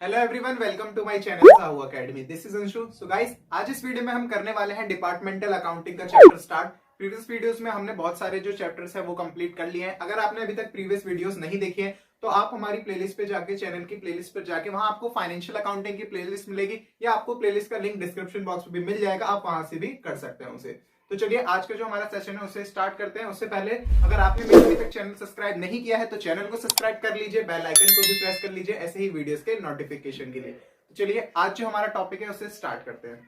Hello everyone, welcome to my channel Sahu academy. This is Anshu. So guys, आज इस video में हम करने वाले हैं डिपार्टमेंटल अकाउंटिंग का चैप्टर स्टार्ट। प्रीवियस वीडियोस में हमने बहुत सारे जो चैप्टर्स हैं वो कंप्लीट कर लिए हैं। अगर आपने अभी तक प्रीवियस वीडियोस नहीं देखी हैं तो आप हमारी प्लेलिस्ट पे जाके, चैनल की प्लेलिस्ट पर जाके, वहां आपको फाइनेंशियल अकाउंटिंग की प्लेलिस्ट मिलेगी या आपको प्लेलिस्ट का लिंक डिस्क्रिप्शन बॉक्स में भी मिल जाएगा। आप वहां से भी कर सकते हैं उसे। तो चलिए आज का जो हमारा सेशन है उसे स्टार्ट करते हैं। उससे पहले अगर आपने मेरा अभी तक चैनल सब्सक्राइब नहीं किया है तो चैनल को सब्सक्राइब कर लीजिए, बेल आइकन को भी प्रेस कर लीजिए ऐसे ही वीडियोस के नोटिफिकेशन के लिए। तो चलिए आज जो हमारा टॉपिक है उसे स्टार्ट करते हैं।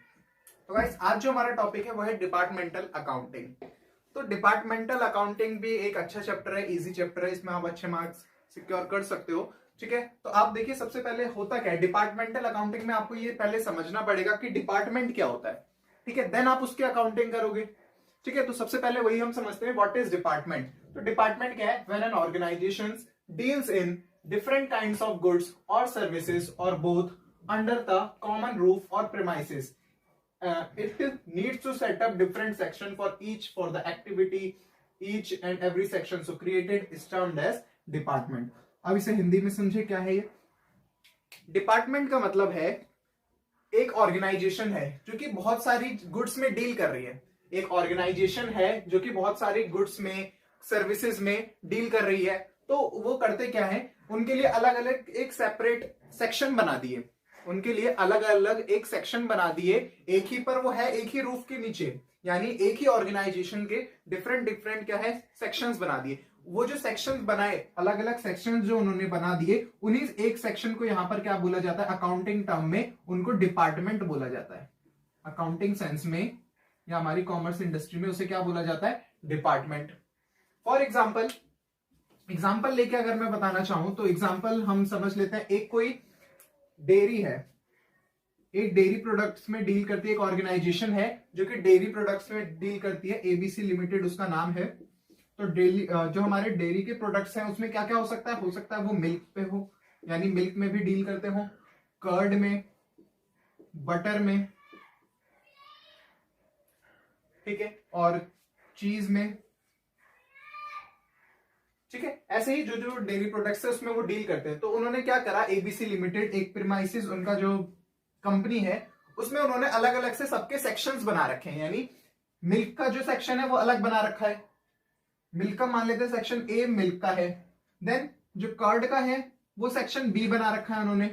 तो गाइस, आज जो हमारा टॉपिक है वो है डिपार्टमेंटल अकाउंटिंग। तो डिपार्टमेंटल अकाउंटिंग भी एक अच्छा चैप्टर है, इजी चैप्टर है, इसमें आप अच्छे मार्क्स सिक्योर कर सकते हो। ठीक है, तो आप देखिए सबसे पहले होता क्या है डिपार्टमेंटल अकाउंटिंग में। आपको ये पहले समझना पड़ेगा कि डिपार्टमेंट क्या होता है। ठीक है, देन आप उसकी अकाउंटिंग करोगे। ठीक है, तो सबसे पहले वही हम समझते हैं, व्हाट इज डिपार्टमेंट। तो डिपार्टमेंट क्या है? When an organisation deals in different kinds of goods और सर्विसेज और both under the common roof और premises, it needs to set up different section for the activity, each and every section so created is termed as department। अब इसे हिंदी में समझे क्या है ये। डिपार्टमेंट का मतलब है एक ऑर्गेनाइजेशन है जो कि बहुत सारी गुड्स में डील कर रही है। एक ऑर्गेनाइजेशन है जो कि बहुत सारी गुड्स में, सर्विसेज में डील कर रही है। तो वो करते क्या है, उनके लिए अलग अलग एक सेपरेट सेक्शन बना दिए। उनके लिए अलग अलग एक सेक्शन बना दिए, एक ही पर वो है, एक ही रूफ के नीचे, यानी एक ही ऑर्गेनाइजेशन के डिफरेंट डिफरेंट क्या है सेक्शंस बना दिए। वो जो सेक्शंस बनाए, अलग अलग सेक्शंस जो उन्होंने बना दिए, उन्हीं एक सेक्शन को यहां पर क्या बोला जाता है, अकाउंटिंग टर्म में उनको डिपार्टमेंट बोला जाता है। अकाउंटिंग सेंस में या हमारी कॉमर्स इंडस्ट्री में उसे क्या बोला जाता है, डिपार्टमेंट। फॉर एग्जाम्पल लेके अगर मैं बताना चाहूं तो एग्जाम्पल हम समझ लेते हैं, एक कोई डेयरी है, एक डेयरी प्रोडक्ट्स में डील करती है, एक ऑर्गेनाइजेशन है जो कि डेयरी प्रोडक्ट्स में डील करती है, एबीसी लिमिटेड उसका नाम है। तो डेली जो हमारे डेयरी के प्रोडक्ट्स हैं उसमें क्या क्या हो सकता है, वो मिल्क पे हो, यानी मिल्क में भी डील करते हो, कर्ड में, बटर में, ठीक है, और चीज में। ठीक है, ऐसे ही जो जो डेयरी प्रोडक्ट्स है उसमें वो डील करते हैं। तो उन्होंने क्या करा, एबीसी लिमिटेड एक प्रीमाइसिस उनका जो कंपनी है उसमें उन्होंने अलग अलग से सबके सेक्शंस बना रखे हैं। यानी मिल्क का जो सेक्शन है वो अलग बना रखा है, मिल्क का मान लेते हैं सेक्शन ए मिल्क का है। देन जो कर्ड का है वो सेक्शन बी बना रखा है उन्होंने।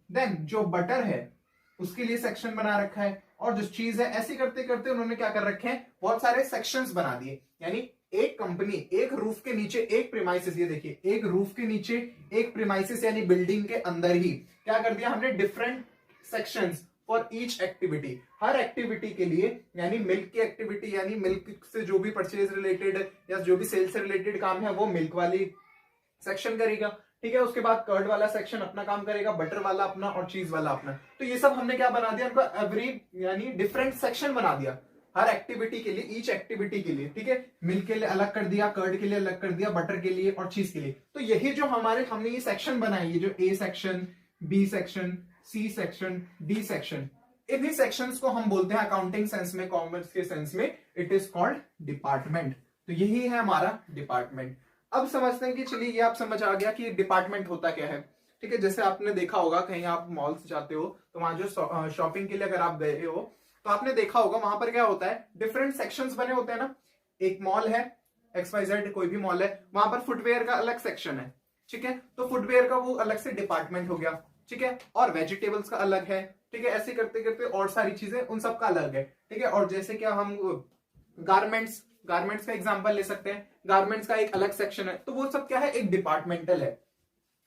देन जो बटर है उसके लिए सेक्शन बना रखा है, और जो चीज है, ऐसे करते करते उन्होंने क्या कर रखे हैं, बहुत सारे सेक्शंस बना दिए। यानी एक कंपनी एक रूफ के नीचे एक प्रीमाइसिस, ये देखिए एक रूफ के नीचे एक प्रीमाइसिस यानी बिल्डिंग के अंदर ही क्या कर दिया हमने, different sections for each activity. Her activity के लिए, यानी मिल्क की एक्टिविटी, यानी मिल्क से जो भी परचेज रिलेटेड या जो भी सेल्स से रिलेटेड काम है वो मिल्क वाली सेक्शन करेगा। ठीक है, उसके बाद कर्ड वाला सेक्शन अपना काम करेगा, बटर वाला अपना, और चीज वाला अपना। तो ये सब हमने क्या बना दिया, उनको एवरी यानी डिफरेंट सेक्शन बना दिया हर एक्टिविटी के लिए, ईच एक्टिविटी के लिए। ठीक है, मिल्क के लिए अलग कर दिया, कर्ड के लिए अलग कर दिया, बटर के लिए और चीज के लिए। तो यही जो हमने ये सेक्शन बनाई है, जो A section, B section, C section, D section, इन्हीं सेक्शंस को हम बोलते हैं अकाउंटिंग सेंस में, कॉमर्स के सेंस में, इट इज कॉल्ड डिपार्टमेंट। तो यही है हमारा डिपार्टमेंट। अब समझते हैं कि चलिए ये आप समझ आ गया कि डिपार्टमेंट होता क्या है। ठीक है, जैसे आपने देखा होगा कहीं आप मॉल्स जाते हो तो वहां जो शॉपिंग के लिए अगर आप गए हो तो आपने देखा होगा वहां पर क्या होता है, डिफरेंट सेक्शंस बने होते हैं ना। एक मॉल है, XYZ कोई भी मॉल है, वहां पर फुटवेयर का अलग सेक्शन है। ठीक है, तो फुटवेयर का वो अलग से डिपार्टमेंट हो गया। ठीक है, और वेजिटेबल्स का अलग है। ठीक है, ऐसे करते करते और सारी चीजें उन सब का अलग है। ठीक है, और जैसे क्या हम गारमेंट्स का एग्जांपल ले सकते हैं, गारमेंट्स का एक अलग सेक्शन है। तो वो सब क्या है, एक डिपार्टमेंटल है।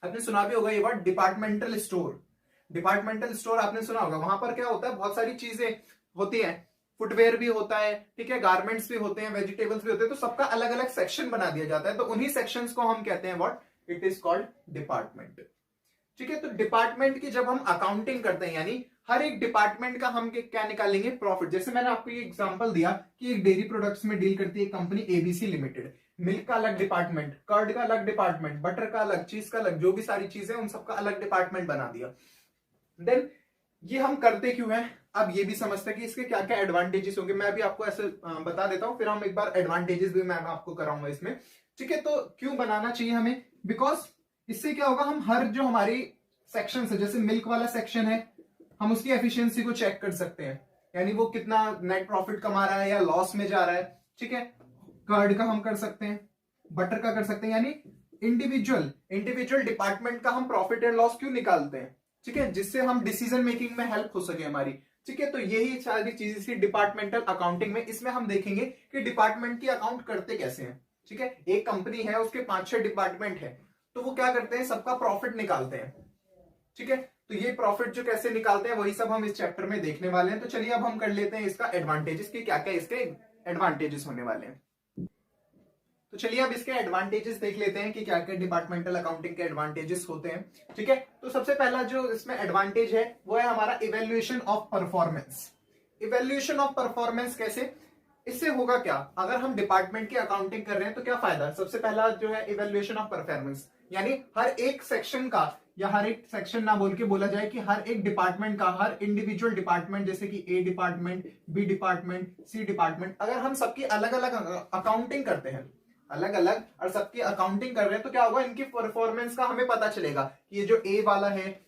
आपने सुना भी होगा ये word departmental store. Departmental store आपने सुना होगा, वहां पर क्या होता है, बहुत सारी चीजें होती है, फुटवेयर भी होता है, ठीक है, गारमेंट्स भी होते हैं, वेजिटेबल्स भी होते हैं। तो सबका अलग अलग सेक्शन बना दिया जाता है। तो उन्हीं सेक्शंस को हम कहते हैं what, it is called department. ठीक है, तो डिपार्टमेंट की जब हम अकाउंटिंग करते हैं, यानी हर एक डिपार्टमेंट का हम क्या निकालेंगे, प्रॉफिट। जैसे मैंने आपको ये एग्जांपल दिया कि एक डेयरी प्रोडक्ट्स में डील करती है कंपनी एबीसी लिमिटेड, मिल्क का अलग डिपार्टमेंट, कर्ड का अलग डिपार्टमेंट, बटर का अलग, चीज का अलग, जो भी सारी चीजें उन सबका अलग डिपार्टमेंट बना दिया। देन ये हम करते क्यों हैं, अब ये भी समझते हैं कि इसके क्या क्या एडवांटेजेस होंगे। मैं भी आपको ऐसे बता देता हूं, फिर हम एक बार एडवांटेजेस भी मैं आपको कराऊंगा इसमें। ठीक है, तो क्यों बनाना चाहिए हमें, बिकॉज इससे क्या होगा, हम हर जो हमारी सेक्शन है, जैसे मिल्क वाला सेक्शन है, हम उसकी एफिशिएंसी को चेक कर सकते हैं, यानी वो कितना नेट प्रॉफिट कमा रहा है या लॉस में जा रहा है। ठीक है, कर्ड का हम कर सकते हैं, बटर का कर सकते हैं, यानी इंडिविजुअल डिपार्टमेंट का हम प्रॉफिट एंड लॉस क्यों निकालते हैं। ठीक है, जिससे हम डिसीजन मेकिंग में हेल्प हो सके हमारी। ठीक है, तो यही सारी चीजें थी डिपार्टमेंटल अकाउंटिंग में। इसमें हम देखेंगे कि डिपार्टमेंट की अकाउंट करते कैसे हैं। ठीक है, एक कंपनी है, उसके 5-6 डिपार्टमेंट है, तो वो क्या करते हैं, सबका प्रॉफिट निकालते हैं। ठीक है, तो ये प्रॉफिट जो कैसे निकालते हैं वही सब हम इस चैप्टर में देखने वाले हैं। तो चलिए अब हम कर लेते हैं इसका एडवांटेजेस की क्या क्या इसके एडवांटेजेस होने वाले हैं। तो चलिए अब इसके एडवांटेजेस देख लेते हैं कि क्या क्या डिपार्टमेंटल अकाउंटिंग के एडवांटेजेस होते हैं। ठीक है, तो सबसे पहला जो इसमें एडवांटेज है वो है हमारा evaluation of performance. Evaluation of performance कैसे, इससे होगा क्या, अगर हम डिपार्टमेंट की अकाउंटिंग कर रहे हैं तो क्या फायदा। सबसे पहला जो है इवेल्युएशन ऑफ परफॉर्मेंस, यानी हर एक सेक्शन का, या हर एक सेक्शन ना बोल के बोला जाए कि हर एक डिपार्टमेंट का, हर इंडिविजुअल डिपार्टमेंट, जैसे कि A department, B department, C department, अगर हम सबकी अलग अलग अकाउंटिंग करते हैं, अलग अलग, और सबकी अकाउंटिंग कर रहे हैं, तो क्या होगा, इनकी परफॉर्मेंस का हमें पता चलेगा कि ये जो ए वाला है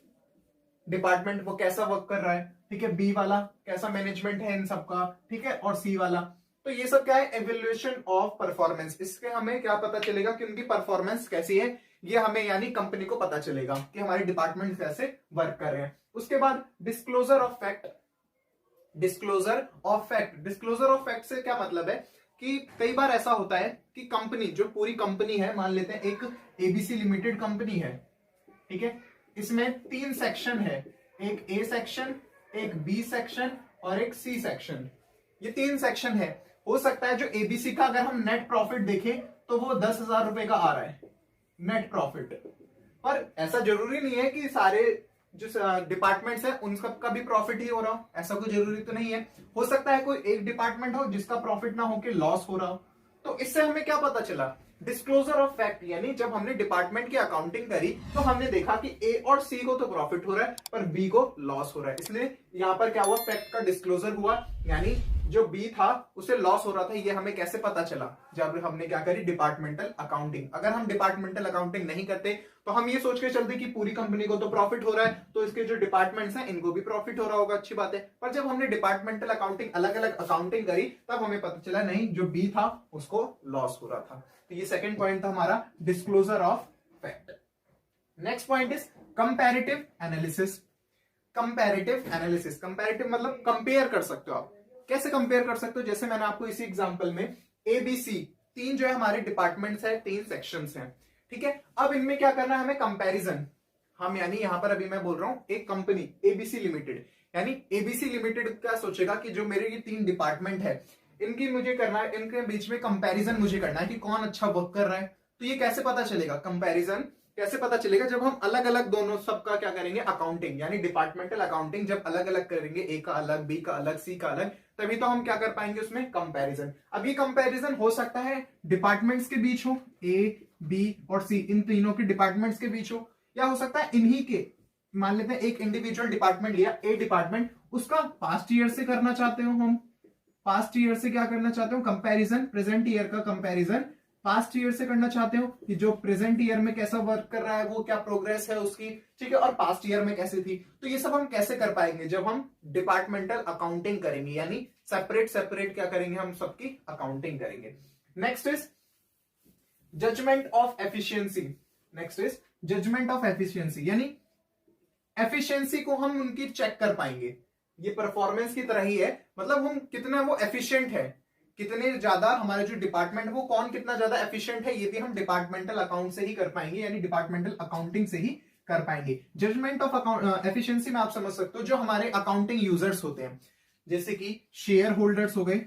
डिपार्टमेंट वो कैसा वर्क कर रहा है। ठीक है, बी वाला कैसा मैनेजमेंट है इन सबका। ठीक है, और सी वाला। तो ये सब क्या है, एवेल्युएशन ऑफ परफॉर्मेंस। इसके हमें क्या पता चलेगा कि उनकी परफॉर्मेंस कैसी है, ये हमें यानी कंपनी को पता चलेगा कि हमारे डिपार्टमेंट कैसे वर्क कर रहे हैं। उसके बाद disclosure of fact. Disclosure of fact से क्या मतलब है कि कई बार ऐसा होता है कि कंपनी, जो पूरी कंपनी है, मान लेते हैं एक एबीसी लिमिटेड कंपनी है। ठीक है, इसमें 3 सेक्शन है, एक ए सेक्शन, एक बी सेक्शन और एक सी सेक्शन। ये 3 सेक्शन है। हो सकता है जो एबीसी का अगर हम नेट प्रॉफिट देखें तो वो 10,000 रुपए का आ रहा है नेट प्रॉफिट, पर ऐसा जरूरी नहीं है कि सारे जो डिपार्टमेंट्स हैं उन सब का भी प्रॉफिट ही हो रहा हो, ऐसा कोई जरूरी तो नहीं है। हो सकता है कोई एक डिपार्टमेंट हो जिसका प्रॉफिट ना होके लॉस हो रहा हो। तो इससे हमें क्या पता चला, डिस्क्लोजर ऑफ फैक्ट, यानी जब हमने डिपार्टमेंट की अकाउंटिंग करी तो हमने देखा कि ए और सी को तो प्रॉफिट हो रहा है पर बी को लॉस हो रहा है, इसलिए यहां पर क्या हुआ, फैक्ट का डिस्क्लोजर हुआ, यानी जो बी था उसे लॉस हो रहा था। ये हमें कैसे पता चला, जब हमने क्या करी, डिपार्टमेंटल अकाउंटिंग। अगर हम डिपार्टमेंटल अकाउंटिंग नहीं करते तो हम ये सोच के चलते कि पूरी कंपनी को तो प्रॉफिट हो रहा है, तो इसके जो डिपार्टमेंट्स हैं इनको भी प्रॉफिट हो रहा होगा, अच्छी बात है। पर जब हमने डिपार्टमेंटल अकाउंटिंग, अलग अलग अकाउंटिंग करी, तब हमें पता चला नहीं, जो बी था उसको लॉस हो रहा था। तो ये सेकंड पॉइंट था हमारा, disclosure of fact. Next point is comparative analysis. Comparative मतलब कंपेयर कर सकते हो आप। कैसे कंपेयर कर सकते हो, जैसे मैंने आपको इसी एग्जांपल में एबीसी 3 जो है हमारे डिपार्टमेंट्स है, 3 सेक्शंस हैं। ठीक है, अब इनमें क्या करना है हमें, कंपैरिजन। हम यानी यहां पर अभी मैं बोल रहा हूं एक कंपनी एबीसी लिमिटेड, यानी एबीसी लिमिटेड क्या सोचेगा कि जो मेरे ये 3 डिपार्टमेंट है इनकी मुझे करना है, इनके बीच में कंपैरिजन मुझे करना है कि कौन अच्छा वर्क कर रहा है। तो ये कैसे पता चलेगा, कंपैरिजन कैसे पता चलेगा, जब हम अलग अलग दोनों सबका क्या करेंगे, अकाउंटिंग, यानी डिपार्टमेंटल अकाउंटिंग जब अलग अलग करेंगे, ए का अलग, बी का अलग, सी का अलग, तभी तो हम क्या कर पाएंगे उसमें, कंपैरिजन। अब ये कंपैरिजन हो सकता है डिपार्टमेंट्स के बीच हो, ए बी और सी, इन तीनों के डिपार्टमेंट्स के बीच हो, या हो सकता है इन्हीं के, मान लेते हैं एक इंडिविजुअल डिपार्टमेंट लिया, ए डिपार्टमेंट, उसका पास्ट ईयर से करना चाहते हो हम, पास्ट ईयर से क्या करना चाहते हो, कंपैरिजन, प्रेजेंट ईयर का कंपैरिजन पास्ट ईयर से करना चाहते हो कि जो प्रेजेंट ईयर में कैसा वर्क कर रहा है, वो क्या प्रोग्रेस है उसकी। ठीक है, और पास्ट ईयर में कैसी थी। तो ये सब हम कैसे कर पाएंगे, जब हम डिपार्टमेंटल अकाउंटिंग करेंगे, यानी सेपरेट क्या करेंगे, हम सबकी अकाउंटिंग करेंगे। Next is judgement of efficiency. यानी एफिशिएंसी को हम उनकी चेक कर पाएंगे। ये परफॉर्मेंस की तरह ही है, मतलब हम कितना वो एफिशिएंट है, कितने ज्यादा हमारे जो डिपार्टमेंट, वो कौन कितना ज्यादा एफिशिएंट है, ये भी हम डिपार्टमेंटल अकाउंट से ही कर पाएंगे, यानी डिपार्टमेंटल अकाउंटिंग से ही कर पाएंगे। जजमेंट ऑफ एफिशिएंसी में आप समझ सकते हो जो हमारे अकाउंटिंग यूजर्स होते हैं, जैसे कि शेयर होल्डर्स हो गए,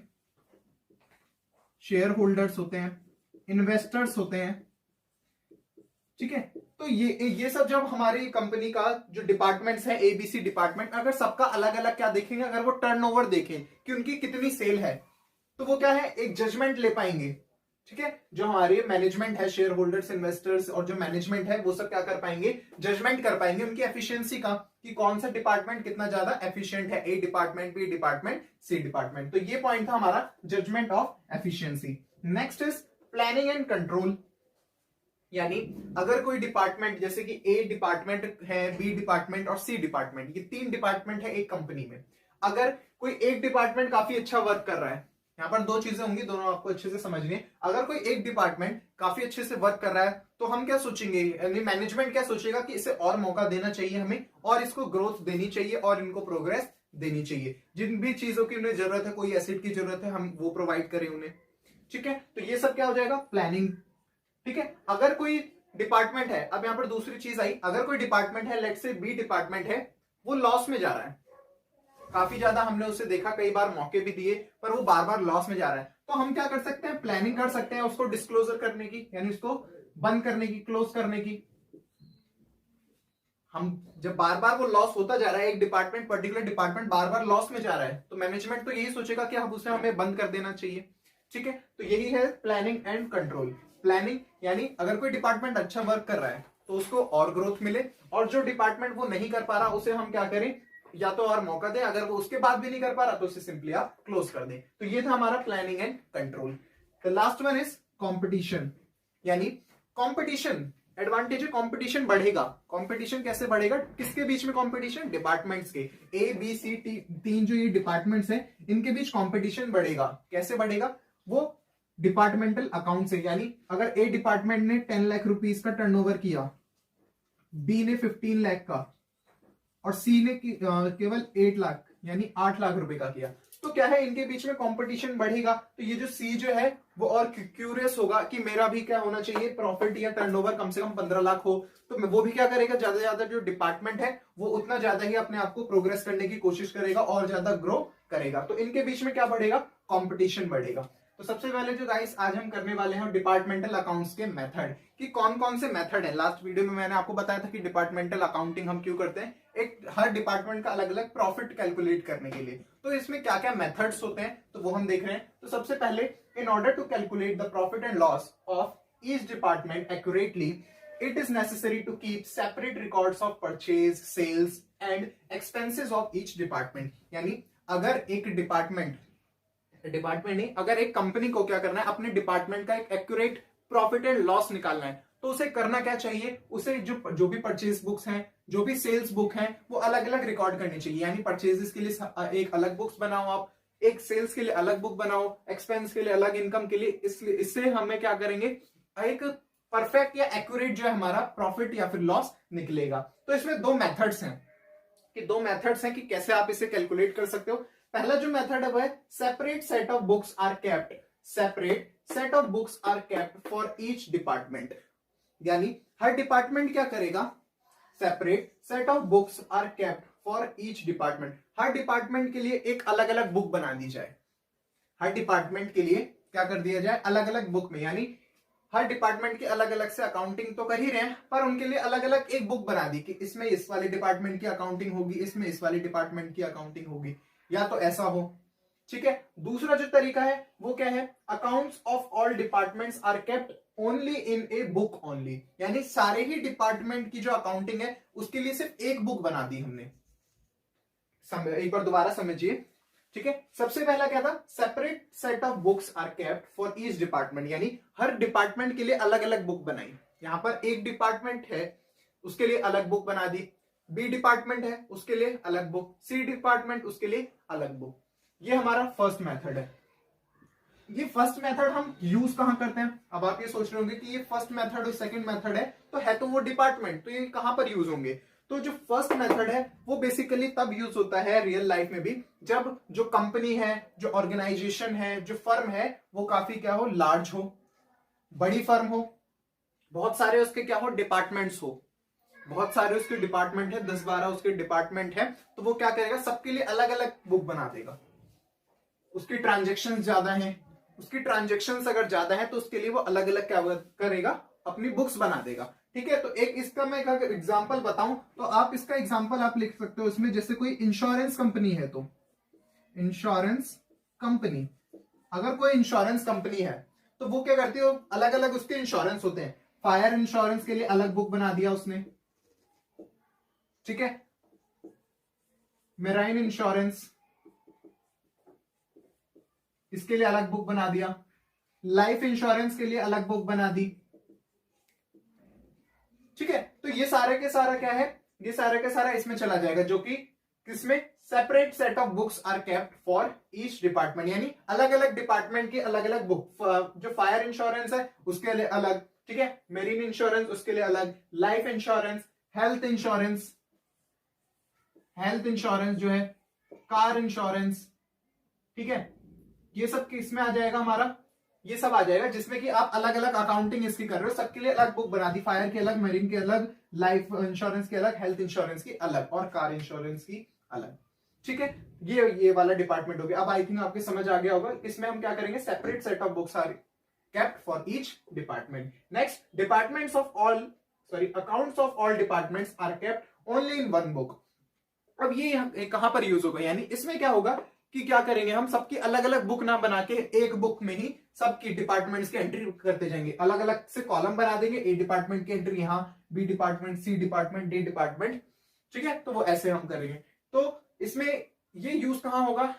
इन्वेस्टर्स होते हैं। ठीक है, तो ये सब जब हमारी कंपनी का जो डिपार्टमेंट्स है, एबीसी डिपार्टमेंट, अगर सबका अलग अलग क्या देखेंगे, अगर वो टर्नओवर देखें कि उनकी कितनी सेल है, तो वो क्या है, एक जजमेंट ले पाएंगे। ठीक है, जो हमारे मैनेजमेंट है, शेयर होल्डर्स, इन्वेस्टर्स और जो मैनेजमेंट है, वो सब क्या कर पाएंगे, जजमेंट कर पाएंगे उनकी एफिशिएंसी का, कि कौन सा डिपार्टमेंट कितना ज्यादा एफिशिएंट है, A department, B department, C department. तो ये पॉइंट था हमारा judgement of efficiency. Next is planning and control. यानी अगर कोई डिपार्टमेंट, जैसे कि ए डिपार्टमेंट है, बी डिपार्टमेंट और सी डिपार्टमेंट, ये 3 डिपार्टमेंट है एक कंपनी में। अगर कोई एक डिपार्टमेंट काफी अच्छा वर्क कर रहा है, यहाँ पर 2 चीजें होंगी, दोनों आपको अच्छे से समझनी है। अगर कोई एक डिपार्टमेंट काफी अच्छे से वर्क कर रहा है तो हम क्या सोचेंगे, यानी मैनेजमेंट क्या सोचेगा कि इसे और मौका देना चाहिए हमें, और इसको ग्रोथ देनी चाहिए और इनको प्रोग्रेस देनी चाहिए। जिन भी चीजों की उन्हें जरूरत है, कोई एसेट की जरूरत है, हम वो प्रोवाइड करें उन्हें। ठीक है, तो ये सब क्या हो जाएगा, प्लानिंग। ठीक है, अगर कोई डिपार्टमेंट है, अब यहां पर दूसरी चीज आई, अगर कोई डिपार्टमेंट है, लेट्स से बी डिपार्टमेंट है, वो लॉस में जा रहा है, काफी ज्यादा हमने उसे देखा, कई बार मौके भी दिए, पर वो बार बार लॉस में जा रहा है, तो हम क्या कर सकते हैं, प्लानिंग कर सकते हैं उसको डिस्क्लोजर करने की, यानी उसको बंद करने की, क्लोज करने की। हम जब बार बार वो लॉस होता जा रहा है, एक डिपार्टमेंट, पर्टिकुलर डिपार्टमेंट बार बार लॉस में जा रहा है, तो मैनेजमेंट तो यही सोचेगा कि अब उसे हमें बंद कर देना चाहिए। ठीक है, तो यही है प्लानिंग एंड कंट्रोल। प्लानिंग यानी अगर कोई डिपार्टमेंट अच्छा वर्क कर रहा है तो उसको और ग्रोथ मिले, और जो डिपार्टमेंट वो नहीं कर पा रहा उसे हम क्या करें, या तो और मौका दें, अगर वो उसके बाद भी नहीं कर पा रहा तो उसे सिंपली आप क्लोज कर दें। तो ये था हमारा planning and control. The last one is competition, यानी कॉम्पिटिशन एडवांटेज है, कंपटीशन बढ़ेगा। कंपटीशन कैसे बढ़ेगा, किसके बीच में कंपटीशन, डिपार्टमेंट्स के, ए बी सी टी, 3 जो ये डिपार्टमेंट्स हैं, इनके बीच कंपटीशन बढ़ेगा। कैसे बढ़ेगा, वो डिपार्टमेंटल अकाउंट से, यानी अगर ए डिपार्टमेंट ने 10 लाख रुपीस का टर्नओवर किया, बी ने 15 लाख का, और सी ने केवल 8 लाख यानी 8 लाख रुपए का किया, तो क्या है, इनके बीच में कंपटीशन बढ़ेगा। तो ये जो सी जो है वो और क्यूरियस होगा कि मेरा भी क्या होना चाहिए, प्रॉफिट या टर्नओवर कम से कम 15 लाख हो, तो वो भी क्या करेगा, ज्यादा से ज्यादा जो डिपार्टमेंट है वो उतना ज्यादा ही अपने आप को प्रोग्रेस करने की कोशिश करेगा और ज्यादा ग्रो करेगा। तो इनके बीच में क्या बढ़ेगा, कॉम्पिटिशन बढ़ेगा। तो सबसे पहले जो गाइस आज हम करने वाले हैं डिपार्टमेंटल अकाउंट्स के मेथड, कि कौन कौन से मेथड है। लास्ट वीडियो में मैंने आपको बताया था कि डिपार्टमेंटल अकाउंटिंग हम क्यों करते हैं, एक हर डिपार्टमेंट का अलग अलग प्रॉफिट कैलकुलेट करने के लिए, तो इसमें क्या क्या मेथड्स होते हैं तो वो हम देख रहे हैं। तो सबसे पहले, in order to calculate the profit and loss of each department accurately, it is necessary to keep separate records of purchase, sales and expenses of each department। यानी अगर एक डिपार्टमेंट नहीं, अगर एक कंपनी को क्या करना है, अपने डिपार्टमेंट का एक एक्यूरेट प्रॉफिट एंड लॉस निकालना है, तो उसे करना क्या चाहिए, उसे जो भी परचेज बुक्स हैं, जो भी सेल्स बुक हैं, वो अलग अलग रिकॉर्ड करनी चाहिए। यानी परचेजेस के लिए एक अलग बुक्स बनाओ आप, एक सेल्स के लिए अलग बुक बनाओ, एक्सपेंस के लिए अलग, इनकम के लिए, इससे हमें क्या करेंगे, एक परफेक्ट या एक्यूरेट जो है हमारा प्रॉफिट या फिर लॉस निकलेगा। तो इसमें 2 मेथड्स हैं, कि कैसे आप इसे कैलकुलेट कर सकते हो। पहला जो मेथड है वो है separate set of books are kept, for each department. यानी हर डिपार्टमेंट क्या करेगा, separate set of books are kept for each department, हर डिपार्टमेंट के लिए एक अलग अलग बुक बना दी जाए। हर डिपार्टमेंट के लिए क्या कर दिया जाए, अलग अलग बुक में, यानी हर डिपार्टमेंट की अलग अलग से अकाउंटिंग तो कर ही रहे हैं, पर उनके लिए अलग अलग एक बुक बना दी कि इसमें इस वाले डिपार्टमेंट की अकाउंटिंग होगी, इसमें इस वाले डिपार्टमेंट की अकाउंटिंग होगी, या तो ऐसा हो। ठीक है, दूसरा जो तरीका है वो क्या है, accounts of all departments are kept only in a book only, यानी सारे ही डिपार्टमेंट की जो अकाउंटिंग है उसके लिए सिर्फ एक बुक बना दी हमने। एक बार दोबारा समझिए। ठीक है, सबसे पहला क्या था, separate set of books are kept for each department, यानी हर डिपार्टमेंट के लिए अलग अलग बुक बनाई। यहां पर एक डिपार्टमेंट है उसके लिए अलग बुक बना दी, बी डिपार्टमेंट है उसके लिए अलग बुक, सी डिपार्टमेंट उसके लिए अलग बुक। ये हमारा फर्स्ट मेथड है। ये फर्स्ट मेथड हम यूज कहां करते हैं, अब आप ये सोच रहे होंगे कि ये फर्स्ट मेथड और सेकंड मेथड है तो वो डिपार्टमेंट, तो ये कहां पर यूज होंगे। तो जो फर्स्ट मेथड है वो बेसिकली तब यूज होता है रियल लाइफ में भी, जब जो कंपनी है, जो ऑर्गेनाइजेशन है, जो फर्म है, वो काफी क्या हो, लार्ज हो, बड़ी फर्म हो, बहुत सारे उसके क्या हो, डिपार्टमेंट्स हो, बहुत सारे उसके डिपार्टमेंट है, 10-12 उसके डिपार्टमेंट है, तो वो क्या करेगा, सबके लिए अलग अलग बुक बना देगा। उसकी ट्रांजेक्शन ज्यादा है, उसकी ट्रांजेक्शन अगर ज्यादा है तो उसके लिए वो अलग अलग क्या करेगा, अपनी बुक्स बना देगा। ठीक है, तो एक इसका मैं अगर एग्जांपल बताऊं तो आप इसका एग्जांपल आप लिख सकते हो इसमें, जैसे कोई इंश्योरेंस कंपनी है, तो इंश्योरेंस कंपनी, अगर कोई इंश्योरेंस कंपनी है तो वो क्या करती है, अलग अलग उसके इंश्योरेंस होते हैं, फायर इंश्योरेंस के लिए अलग बुक बना दिया उसने, ठीक है, मेराइन इंश्योरेंस इसके लिए अलग बुक बना दिया, लाइफ इंश्योरेंस के लिए अलग बुक बना दी, ठीक है, तो ये सारे के सारा क्या है, ये सारे के सारा इसमें चला जाएगा, जो कि किसमें, separate set of books are kept for each department, यानी अलग अलग डिपार्टमेंट की अलग अलग बुक, जो फायर इंश्योरेंस है उसके लिए अलग, ठीक है, मेरीन इंश्योरेंस उसके लिए अलग, life insurance, health insurance, health insurance जो है, कार इंश्योरेंस, ठीक है, ये सब किसमें आ जाएगा हमारा, ये सब आ जाएगा, जिसमें कि आप अलग अलग अकाउंटिंग इसकी कर रहे हो, सबके लिए अलग बुक बना दी, फायर की अलग, मेरीन की अलग, लाइफ इंश्योरेंस की अलग, हेल्थ इंश्योरेंस की अलग और कार इंश्योरेंस की अलग, ठीक है, ये वाला डिपार्टमेंट हो गया। अब आई थिंक आपके समझ आ गया होगा, इसमें हम क्या करेंगे, separate set of books are kept for each department. Next, departments of all accounts of all departments are kept only in one book. अब ये कहां पर यूज होगा, यानी इसमें क्या होगा कि क्या करेंगे, हम सबकी अलग अलग बुक ना बना के एक बुक में ही सबकी डिपार्टमेंट्स की एंट्री करते जाएंगे, अलग अलग से कॉलम बना देंगे, ए डिपार्टमेंट की एंट्री यहाँ, B department, C department, D department, ठीक है, तो वो ऐसे हम करेंगे। तो इसमें ये यूज कहां होगा,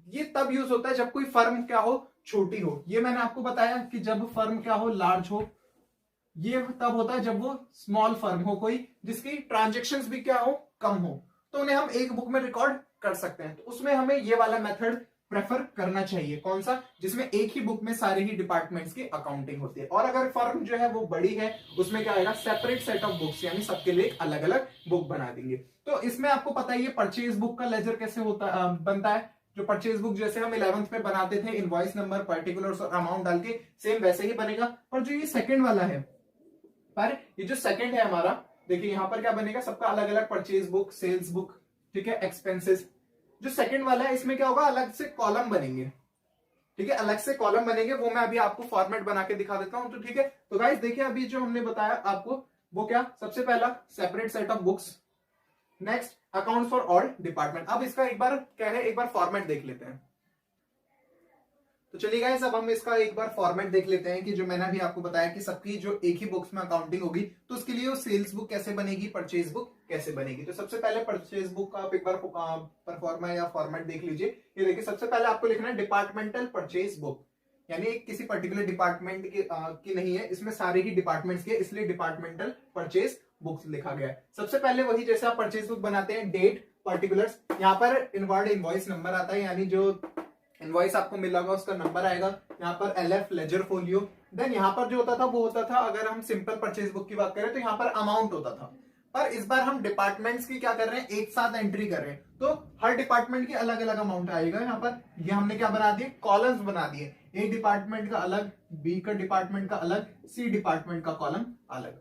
ये तब यूज होता है जब कोई फर्म क्या हो, छोटी हो, ये मैंने आपको बताया कि जब फर्म क्या हो, लार्ज हो, ये तब होता है जब वो स्मॉल फर्म हो कोई, जिसकी ट्रांजेक्शन्स भी क्या हो, कम हो, तो उन्हें हम एक बुक में रिकॉर्ड कर सकते हैं। तो उसमें हमें ये वाला मेथड प्रेफर करना चाहिए, कौन सा, जिसमें एक ही बुक में सारे ही डिपार्टमेंट्स की अकाउंटिंग होती है। और अगर फर्म जो है वो बड़ी है, उसमें क्या आएगा, सेपरेट सेट ऑफ बुक्स, यानी सबके लिए अलग अलग बुक बना देंगे। तो इसमें आपको पता ही है परचेज बुक का लेजर कैसे होता बनता है, जो परचेज बुक जैसे हम 11th में बनाते थे, इनवॉइस नंबर, पर्टिकुलर्स और अमाउंट डाल के, सेम वैसे ही बनेगा। पर जो ये सेकंड वाला है, पर ये जो सेकंड है हमारा, देखिए यहां पर क्या बनेगा, सबका अलग अलग परचेज बुक, सेल्स बुक, ठीक है, एक्सपेंसेस। जो सेकंड वाला है इसमें क्या होगा, अलग से कॉलम बनेंगे, ठीक है, अलग से कॉलम बनेंगे, वो मैं अभी आपको फॉर्मेट बना के दिखा देता हूं। तो ठीक है, तो गाइस देखिए अभी जो हमने बताया आपको, वो क्या, सबसे पहला separate set of books, next accounts for all department. अब इसका एक बार क्या है, एक बार फॉर्मेट देख लेते हैं। तो चलिए गाइस, अब हम इसका एक बार फॉर्मेट देख लेते हैं कि जो मैंने अभी आपको बताया कि सबकी जो एक ही बुक्स में अकाउंटिंग होगी, तो उसके लिए वो सेल्स बुक कैसे बनेगी, परचेज बुक कैसे बनेगी। तो सबसे पहले परचेज बुक का आप एक बार परफॉर्मा या फॉर्मेट देख लीजिए। ये देखिए, सबसे पहले आपको लिखना है डिपार्टमेंटल परचेज बुक, यानी किसी पर्टिकुलर डिपार्टमेंट की नहीं है, इसमें सारे ही डिपार्टमेंट्स के, इसलिए डिपार्टमेंटल परचेज बुक्स लिखा गया है। सबसे पहले वही जैसे आप परचेज बुक बनाते हैं, डेट, पर्टिकुलर्स, यहाँ पर इनवर्ड इनवॉइस नंबर आता है, यानी जो इनवॉइस आपको मिला होगा उसका नंबर आएगा, यहाँ पर एलएफ लेजर फोलियो। देन यहाँ पर जो होता था वो होता था, अगर हम सिंपल परचेज बुक की बात करें तो यहाँ पर अमाउंट होता था, पर इस बार हम डिपार्टमेंट्स की क्या कर रहे हैं, एक साथ एंट्री कर रहे हैं, तो हर डिपार्टमेंट की अलग अलग अमाउंट आएगा। यहाँ पर ये हमने क्या बना दिए, कॉलम्स बना दिए, ए डिपार्टमेंट का अलग, बी का डिपार्टमेंट का अलग, सी डिपार्टमेंट का कॉलम अलग।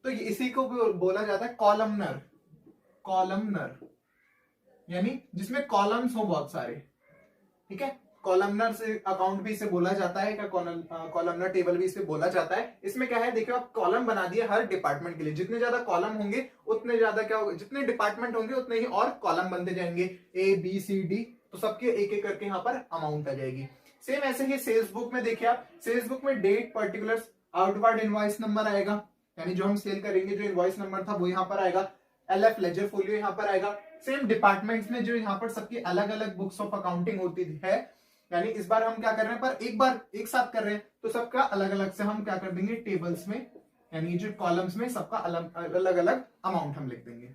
तो इसी को बोला जाता है कॉलमनर, कॉलमनर यानी जिसमें कॉलम्स हो बहुत सारे, ठीक है, कॉलमनर से अकाउंट भी इसे बोला जाता है, क्या कॉलमनर टेबल भी इसे बोला जाता है। इसमें क्या है, देखिए आप कॉलम बना दिए हर डिपार्टमेंट के लिए, जितने ज्यादा कॉलम होंगे उतने ज्यादा क्या होगा, जितने डिपार्टमेंट होंगे उतने ही और कॉलम बनते जाएंगे, ए बी सी डी, तो सबके एक एक करके यहाँ पर अमाउंट आ जाएगी। सेम ऐसे ही सेल्स बुक में देखिए आप, सेल्स बुक में date, particulars, outward invoice number आएगा, यानी जो हम सेल करेंगे जो इनवॉइस नंबर था वो यहाँ पर आएगा, एलएफ लेजर फोलियो यहाँ पर आएगा। सेम डिपार्टमेंट्स में जो यहाँ पर सबकी अलग अलग बुक्स ऑफ अकाउंटिंग होती है, यानी इस बार हम क्या कर रहे हैं, पर एक बार एक साथ कर रहे हैं, तो सबका अलग अलग से हम क्या कर देंगे, टेबल्स में, यानी जो कॉलम्स में सबका अलग अलग अमाउंट हम लिख देंगे।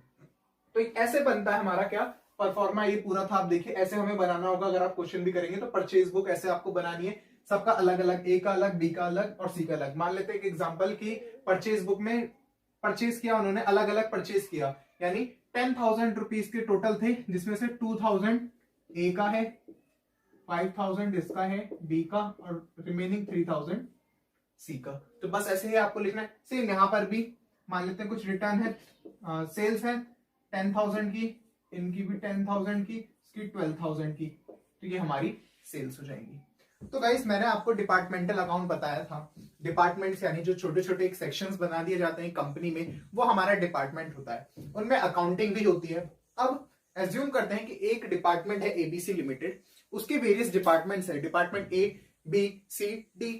तो ऐसे बनता है हमारा क्या, परफॉर्मा। ये पूरा था, आप देखिए ऐसे हमें बनाना होगा, अगर आप क्वेश्चन भी करेंगे तो परचेज बुक ऐसे आपको बनानी है, सबका अलग अलग, ए का अलग, बी का अलग और सी का अलग। मान लेते हैं एक एग्जाम्पल की परचेज बुक में परचेज किया उन्होंने, अलग अलग परचेज किया, यानी 10,000 रुपीज के टोटल थे, जिसमें से 2,000 ए का है, 5,000 इसका है, बी का, और रिमेनिंग 3,000 सी का। तो बस ऐसे ही आपको लिखना है। सेम यहाँ पर भी मान लेते हैं कुछ रिटर्न है, सेल्स है 10,000 की, इनकी भी 10,000 की, इसकी 12,000 की, तो ये हमारी सेल्स हो जाएंगी। तो गाइस मैंने आपको डिपार्टमेंटल अकाउंट बताया था, डिपार्टमेंट्स यानी जो छोटे छोटे एक सेक्शंस बना दिए जाते हैं कंपनी में, वो हमारा डिपार्टमेंट होता है, उनमें अकाउंटिंग भी होती है। अब एज्यूम करते हैं कि एक डिपार्टमेंट है एबीसी लिमिटेड, उसके वेरियस डिपार्टमेंट्स है, department A B C D.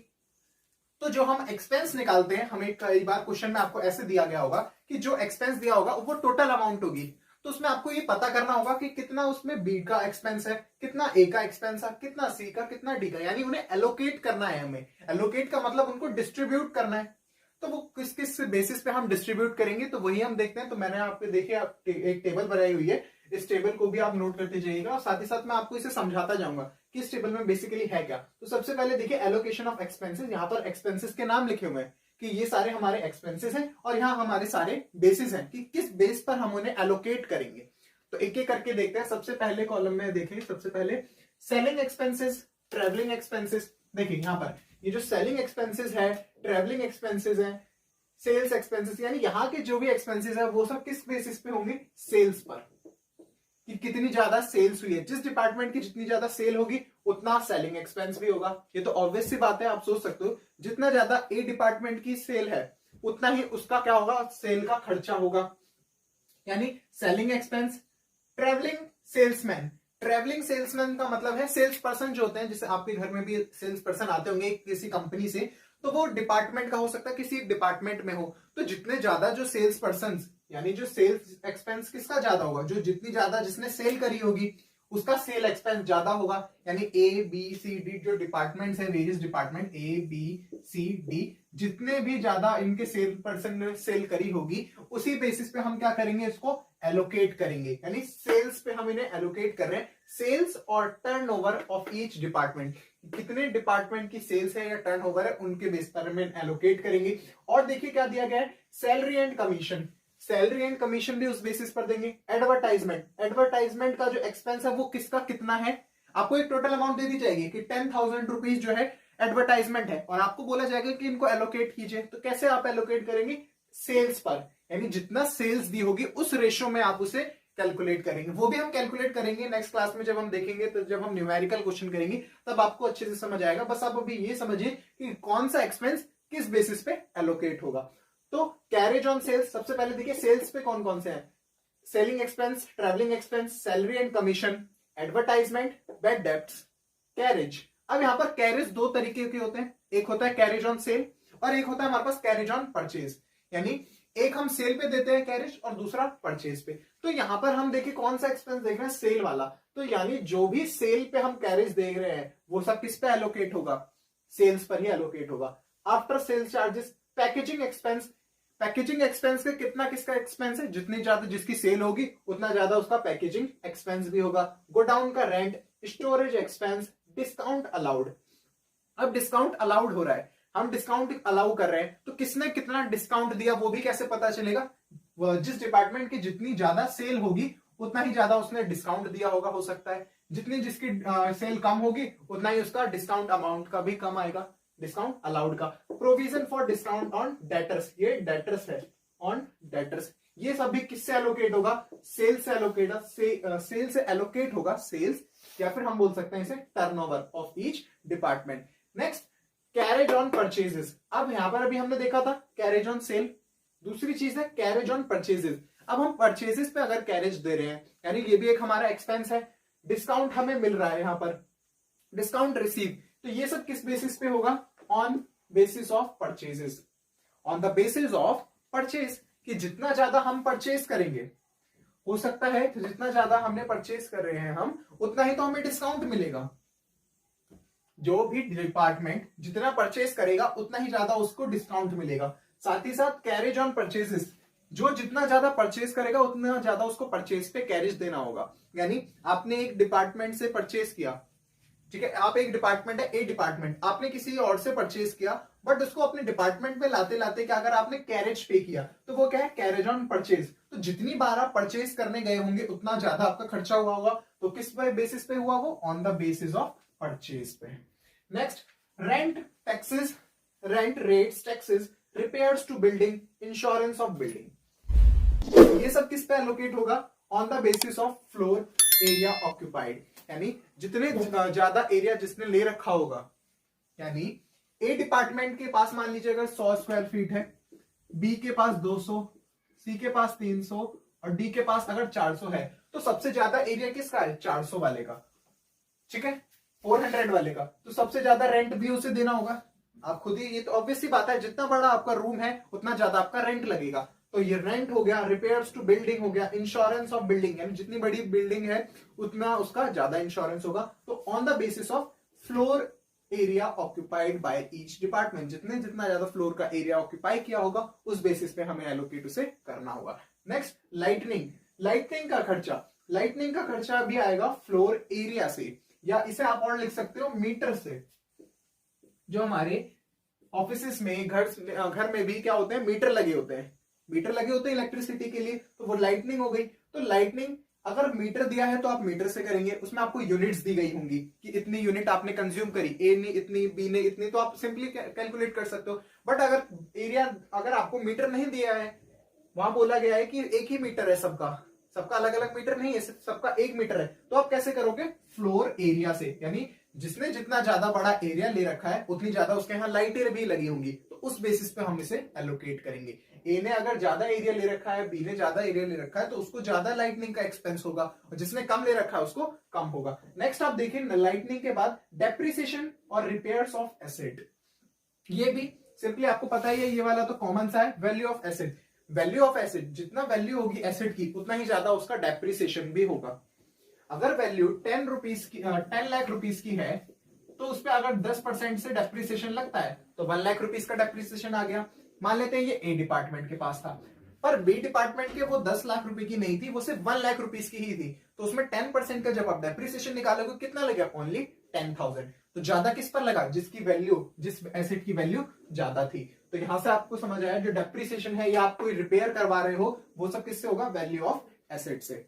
तो जो हम एक्सपेंस निकालते हैं, हमें कई बार क्वेश्चन में आपको ऐसे दिया गया होगा कि जो एक्सपेंस दिया होगा वो टोटल अमाउंट होगी, तो उसमें आपको ये पता करना होगा कि कितना उसमें बी का एक्सपेंस है, कितना ए का एक्सपेंस है, कितना सी का, कितना डी का, यानी उन्हें एलोकेट करना है। हमें एलोकेट का मतलब उनको डिस्ट्रीब्यूट करना है। तो वो किस किस बेसिस पे हम डिस्ट्रीब्यूट करेंगे तो वही हम देखते हैं। तो मैंने आपको देखिए एक टेबल बनाई हुई है, इस टेबल को भी आप नोट करते जाइएगा और साथ ही साथ मैं आपको इसे समझाता जाऊंगा कि इस टेबल में बेसिकली है क्या। तो सबसे पहले देखिए एलोकेशन ऑफ एक्सपेंसेस, यहाँ पर एक्सपेंसेस के नाम लिखे हुए हैं कि ये सारे हमारे एक्सपेंसेस हैं और यहाँ हमारे सारे बेसिस हैं कि किस बेस पर हम उन्हें एलोकेट करेंगे। तो एक एक करके देखते हैं। सबसे पहले कॉलम में देखेंगे, सबसे पहले सेलिंग एक्सपेंसेस, ट्रेवलिंग एक्सपेंसेस। देखिए यहाँ पर ये जो सेलिंग एक्सपेंसेस है, ट्रेवलिंग एक्सपेंसेस है, सेल्स एक्सपेंसेस, यानी यहाँ के जो भी एक्सपेंसेस है वो सब किस बेसिस पे होंगे, सेल्स पर, कि कितनी ज्यादा सेल्स हुई है। जिस डिपार्टमेंट की जितनी ज्यादा सेल होगी उतना सेलिंग एक्सपेंस भी होगा। ये तो ऑब्वियस सी बात है, आप सोच सकते हो जितना ज्यादा ए डिपार्टमेंट की सेल है उतना ही उसका क्या होगा, सेल का खर्चा होगा, यानी selling expense. Travelling salesman, travelling salesman का मतलब है सेल्स पर्सन जो होते हैं, जैसे आपके घर में भी सेल्स पर्सन आते होंगे किसी कंपनी से, तो वो डिपार्टमेंट का हो सकता है, किसी डिपार्टमेंट में हो। तो जितने ज्यादा जो सेल्स पर्सन, यानी जो सेल्स एक्सपेंस किसका ज्यादा होगा, जो जितनी ज्यादा जिसने सेल करी होगी उसका सेल एक्सपेंस ज्यादा होगा। यानी ए बी सी डी जो डिपार्टमेंट्स है, various department A B C D, जितने भी ज्यादा इनके सेल पर्सन ने सेल करी होगी उसी बेसिस पे हम क्या करेंगे, इसको एलोकेट करेंगे। यानी सेल्स पे हम इन्हें एलोकेट कर रहे हैं। सेल्स और टर्नओवर ऑफ ईच डिपार्टमेंट, कितने डिपार्टमेंट की सेल्स है या टर्नओवर है उनके बेस पर हम एलोकेट करेंगे। और देखिए क्या दिया गया है, salary and commission, salary and commission भी उस बेसिस पर देंगे। एडवर्टाइजमेंट, एडवर्टाइजमेंट का जो एक्सपेंस है वो किसका कितना है, आपको एक टोटल अमाउंट दे दी जाएगी कि 10,000 रुपीज जो है एडवर्टाइजमेंट है और आपको बोला जाएगा कि इनको एलोकेट कीजिए। तो कैसे आप एलोकेट करेंगे, सेल्स पर, यानी जितना सेल्स दी होगी उस रेशो में आप उसे कैलकुलेट करेंगे। वो भी हम कैलकुलेट करेंगे नेक्स्ट क्लास में जब हम देखेंगे, तो जब हम न्यूमेरिकल क्वेश्चन करेंगे तब आपको अच्छे से समझ आएगा। बस आप अभी ये समझिए कि कौन सा एक्सपेंस किस बेसिस पे एलोकेट होगा। तो कैरेज ऑन सेल्स, सबसे पहले देखिए सेल्स पे कौन कौन से हैं, selling expense, travelling expense, salary and commission, advertisement, bad debts, carriage. अब यहां पर कैरेज दो तरीके के होते हैं, एक होता है कैरेज ऑन सेल और एक होता है हमारे पास कैरेज ऑन परचेज। यानी एक हम सेल पे देते हैं कैरेज और दूसरा परचेज पे। तो यहां पर हम देखिए कौन सा एक्सपेंस देख रहे हैं, सेल वाला। तो यानी जो भी सेल पे हम कैरेज देख रहे हैं वो सब किस पे एलोकेट होगा, सेल्स पर ही एलोकेट होगा। After sales charges, packaging expense, packaging expense का कितना किसका एक्सपेंस है, जितनी ज्यादा जिसकी सेल होगी उतना ज्यादा उसका पैकेजिंग एक्सपेंस भी होगा। गोडाउन का rent, storage expense, discount allowed. अब डिस्काउंट अलाउड हो रहा है, हम डिस्काउंट अलाउ कर रहे हैं, तो किसने कितना डिस्काउंट दिया वो भी कैसे पता चलेगा, जिस डिपार्टमेंट की जितनी ज्यादा सेल होगी उतना ही ज्यादा उसने डिस्काउंट दिया होगा, हो सकता है जितनी जिसकी सेल कम होगी उतना ही उसका डिस्काउंट अमाउंट का भी कम आएगा, डिस्काउंट अलाउड का। Provision for discount on debtors, ये डेटर्स है, ऑन डेटर्स, ये सब भी किससे एलोकेट होगा, सेल्स से एलोकेट, सेल से एलोकेट होगा, सेल्स, या फिर हम बोल सकते हैं इसे turnover of each department. Next carriage on purchases. अब यहां पर अभी हमने देखा था कैरेज ऑन सेल, दूसरी चीज है कैरेज ऑन परचेजेस। अब हम परचेजेस पे अगर कैरेज दे रहे हैं यानी ये भी एक हमारा एक्सपेंस है, डिस्काउंट हमें मिल रहा है यहां पर, डिस्काउंट रिसीव, तो ये सब किस बेसिस पे होगा, on basis of purchases, on the basis of purchase, कि जितना ज्यादा हम परचेज करेंगे, हो सकता है कि जितना ज्यादा हमने परचेज कर रहे हैं हम उतना ही तो हमें डिस्काउंट मिलेगा। जो भी डिपार्टमेंट जितना परचेज करेगा उतना ही ज्यादा उसको डिस्काउंट मिलेगा। साथ ही साथ कैरेज ऑन परचेजेस, जो जितना ज्यादा परचेज करेगा उतना ज्यादा उसको परचेज पे कैरेज देना होगा। यानी आपने एक डिपार्टमेंट से परचेज किया, ठीक है, आप एक डिपार्टमेंट है ए डिपार्टमेंट, आपने किसी और से परचेज किया बट उसको अपने डिपार्टमेंट में लाते लाते क्या, अगर आपने कैरेज पे किया तो वो क्या है, कैरेज ऑन परचेज। तो जितनी बार आप परचेज करने गए होंगे उतना ज्यादा आपका खर्चा हुआ होगा, तो किस बेसिस पे हुआ वो, on the basis of purchase पे। Next rent, taxes, rent, rates, taxes, repairs to building, insurance of building, ये सब किस पे एलोकेट होगा, on the basis of floor area occupied, यानी जितने ज्यादा एरिया जिसने ले रखा होगा। यानी ए डिपार्टमेंट के पास मान लीजिए अगर 100 स्क्वायर फीट है, बी के पास 200, सी के पास 300 और डी के पास अगर 400 है, तो सबसे ज्यादा एरिया किसका है, 400 वाले का, ठीक है, 400 वाले का, तो सबसे ज्यादा रेंट भी उसे देना होगा। आप खुद ही, ये तो ऑब्वियस सी बात है, जितना बड़ा आपका रूम है उतना ज्यादा आपका रेंट लगेगा। तो ये रेंट हो गया, रिपेयर्स टू बिल्डिंग हो गया, इंश्योरेंस ऑफ बिल्डिंग, यानी जितनी बड़ी बिल्डिंग है उतना उसका ज्यादा इंश्योरेंस होगा। तो on the basis of floor area occupied by each department, जितने जितना ज्यादा फ्लोर का एरिया ऑक्यूपाई किया होगा उस बेसिस पे हमें एलोकेट उसे करना होगा। नेक्स्ट लाइटनिंग, लाइटनिंग का खर्चा भी आएगा फ्लोर एरिया से, या इसे आप और लिख सकते हो मीटर से। जो हमारे ऑफिसेस में घर में भी क्या होते हैं, मीटर लगे होते हैं इलेक्ट्रिसिटी के लिए, तो वो लाइटनिंग हो गई। तो लाइटनिंग अगर मीटर दिया है तो आप मीटर से करेंगे, उसमें आपको यूनिट्स दी गई होंगी कि इतनी यूनिट आपने कंज्यूम करी, ए ने इतनी, बी ने इतनी, तो आप सिंपली कैलकुलेट कर सकते हो। बट अगर आपको मीटर नहीं दिया है, वहां बोला गया है कि एक ही मीटर है सबका अलग अलग मीटर नहीं है, सबका एक मीटर है, तो आप कैसे करोगे, फ्लोर एरिया से, यानी जिसने जितना ज्यादा बड़ा एरिया ले रखा है उतनी ज्यादा उसके यहाँ लाइटें भी लगी होंगी, तो उस बेसिस पे हम इसे एलोकेट करेंगे। ए ने अगर ज्यादा एरिया ले रखा है, बी ने ज्यादा एरिया ले रखा है, तो उसको ज्यादा लाइटनिंग का एक्सपेंस होगा, और जिसने कम ले रखा है उसको कम होगा। नेक्स्ट आप देखिए लाइटनिंग के बाद डेप्रिसिएशन और रिपेयर्स ऑफ एसेट। ये भी सिंपली आपको पता ही है, ये वाला तो कॉमन सा है, value of asset. Value of asset, जितना वैल्यू होगी एसेट की उतना ही ज्यादा उसका डेप्रिसिएशन भी होगा। अगर वैल्यू 10 लाख रुपीस की है, तो उस पर अगर 10% से डेप्रिसिएशन लगता है तो 1 लाख रुपीस का डेप्रिसिएशन आ गया। मान लेते हैं ये ए डिपार्टमेंट के पास था, पर बी डिपार्टमेंट के वो 10 लाख रुपए की नहीं थी, वो सिर्फ 1 लाख रुपीस की ही थी, तो उसमें 10% का जब आप डेप्रिसिएशन निकालोगे कितना लगेगा, ओनली 10,000। तो ज्यादा किस पर लगा, जिस एसेट की वैल्यू ज्यादा थी। तो यहां से आपको समझ आया, जो डेप्रिसिएशन है या आप कोई रिपेयर करवा रहे हो वो सब किससे होगा, वैल्यू ऑफ एसेट से।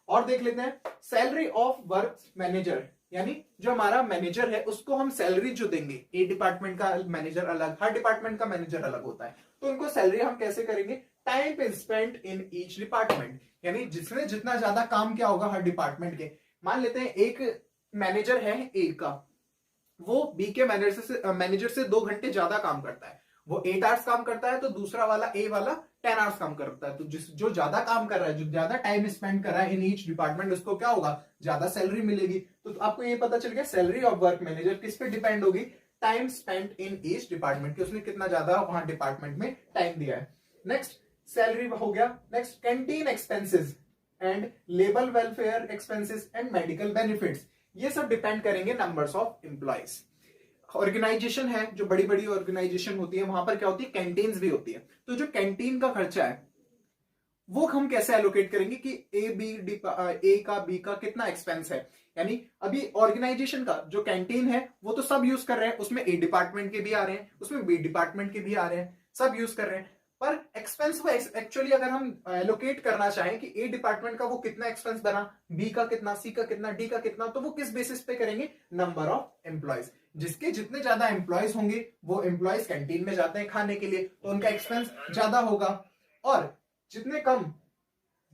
और देख लेते हैं सैलरी ऑफ वर्क मैनेजर, यानी जो हमारा मैनेजर है उसको हम सैलरी जो देंगे, ए डिपार्टमेंट का मैनेजर अलग, हर डिपार्टमेंट का मैनेजर अलग होता है, तो उनको सैलरी हम कैसे करेंगे, time is spent in each department, यानी जिसने जितना ज्यादा काम किया होगा हर डिपार्टमेंट के। मान लेते हैं एक मैनेजर है ए का, वो बी के मैनेजर से 2 घंटे ज्यादा काम करता है, वो 8 आवर्स काम करता है, तो दूसरा वाला ए वाला 10 आवर्स काम करता है। तो जो ज्यादा काम कर रहा है, जो ज्यादा टाइम स्पेंड कर रहा है इन ईच डिपार्टमेंट, उसको क्या होगा, ज्यादा सैलरी मिलेगी। तो आपको ये पता चल गया सैलरी ऑफ वर्क मैनेजर किस पे डिपेंड होगी, time spent in each department, कि उसने कितना ज्यादा वहां डिपार्टमेंट में टाइम दिया है। नेक्स्ट सैलरी हो गया। Next canteen expenses and labour welfare expenses and medical benefits, ये सब डिपेंड करेंगे नंबर्स ऑफ एम्प्लॉइज। ऑर्गेनाइजेशन है, जो बड़ी बड़ी ऑर्गेनाइजेशन होती है, वहां पर क्या होती है, कैंटीन्स भी होती है, तो जो कैंटीन का खर्चा है वो हम कैसे एलोकेट करेंगे कि ए का बी का कितना एक्सपेंस है। यानी अभी ऑर्गेनाइजेशन का जो कैंटीन है वो तो सब यूज कर रहे हैं, उसमें ए डिपार्टमेंट के भी आ रहे हैं, उसमें बी डिपार्टमेंट के भी आ रहे हैं, सब यूज कर रहे हैं, पर एक्सपेंस को एक्चुअली अगर हम एलोकेट करना चाहें कि ए डिपार्टमेंट का वो कितना एक्सपेंस बना, बी का कितना, सी का कितना, डी का कितना, तो वो किस बेसिस पे करेंगे, नंबर ऑफ एम्प्लॉयज। जिसके जितने ज्यादा एम्प्लॉयज होंगे वो एम्प्लॉयज कैंटीन में जाते हैं खाने के लिए, तो उनका एक्सपेंस ज्यादा होगा, और जितने कम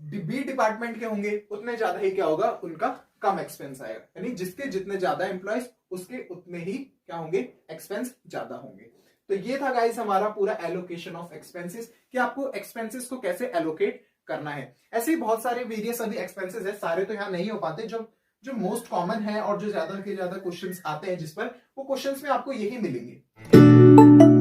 बी डिपार्टमेंट के होंगे उतने ज्यादा ही क्या होगा, उनका कम एक्सपेंस आएगा। यानी जिसके जितने ज्यादा एम्प्लॉयज उसके उतने ही क्या होंगे, एक्सपेंस ज्यादा होंगे। तो ये था गाइस हमारा पूरा एलोकेशन ऑफ एक्सपेंसेस, कि आपको एक्सपेंसेस को कैसे एलोकेट करना है। ऐसे ही बहुत सारे वेरियस अभी एक्सपेंसेस है, सारे तो यहाँ नहीं हो पाते, जो मोस्ट कॉमन है और जो ज्यादा के ज्यादा क्वेश्चंस आते हैं जिस पर, वो क्वेश्चंस में आपको यही मिलेंगे।